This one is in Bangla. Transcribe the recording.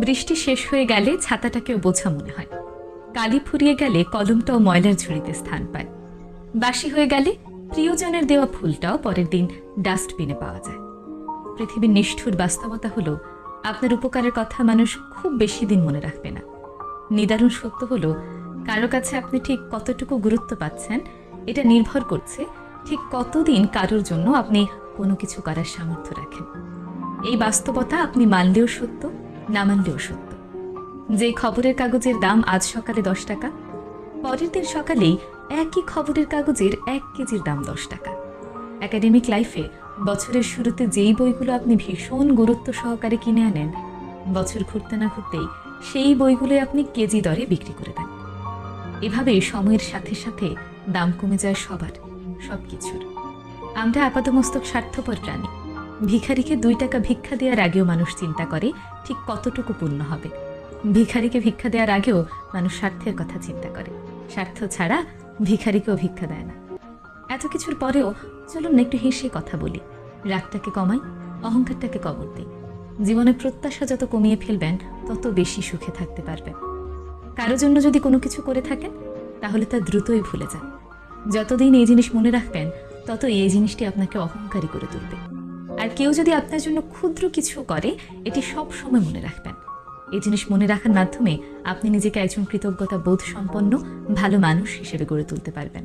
বৃষ্টি শেষ হয়ে গেলে ছাতাটাকেও বোঝা মনে হয়। কালি ফুরিয়ে গেলে কলমটাও ময়লার ঝুড়িতে স্থান পায়। বাসি হয়ে গেলে প্রিয়জনের দেওয়া ফুলটাও পরের দিন ডাস্টবিনে পাওয়া যায়। পৃথিবীর নিষ্ঠুর বাস্তবতা হলো, আপনার উপকারের কথা মানুষ খুব বেশি দিন মনে রাখবে না। নিদারুণ সত্য হলো, কারো কাছে আপনি ঠিক কতটুকু গুরুত্ব পাচ্ছেন এটা নির্ভর করছে ঠিক কতদিন কারোর জন্য আপনি কোনো কিছু করার সামর্থ্য রাখেন। এই বাস্তবতা আপনি মানলেও সত্য, না মানলেও সত্য। যে খবরের কাগজের দাম আজ সকালে 10 টাকা, পরের দিন সকালেই একই খবরের কাগজের 1 কেজির দাম 10 টাকা। একাডেমিক লাইফে বছরের শুরুতে যেই বইগুলো আপনি ভীষণ গুরুত্ব সহকারে কিনে আনেন, বছর ঘুরতে না ঘুরতেই সেই বইগুলোই আপনি কেজি দরে বিক্রি করে দেন। এভাবে সময়ের সাথে সাথে দাম কমে যায় সবার, সবকিছুর। আমরা আপাতমস্তক স্বার্থপর প্রাণী। ভিখারিকে 2 টাকা ভিক্ষা দেওয়ার আগেও মানুষ চিন্তা করে ঠিক কতটুকু পূর্ণ হবে। ভিখারিকে ভিক্ষা দেওয়ার আগেও মানুষ স্বার্থের কথা চিন্তা করে। স্বার্থ ছাড়া ভিখারিকেও ভিক্ষা দেয় না। এত কিছুর পরেও চলুন না একটু হেসে কথা বলি, রাগটাকে কমাই, অহংকারটাকে কবর দিই। জীবনের প্রত্যাশা যত কমিয়ে ফেলবেন তত বেশি সুখে থাকতে পারবেন। কারো জন্য যদি কোনো কিছু করে থাকেন তাহলে তা দ্রুতই ভুলে যান। যতদিন এই জিনিস মনে রাখবেন তত এই জিনিসটি আপনাকে অহংকারী করে তুলবে। আর কেউ যদি আপনার জন্য ক্ষুদ্র কিছু করে, এটি সব সময় মনে রাখবেন। এই জিনিস মনে রাখার মাধ্যমে আপনি নিজেকে একজন কৃতজ্ঞতা বোধ সম্পন্ন ভালো মানুষ হিসেবে গড়ে তুলতে পারবেন।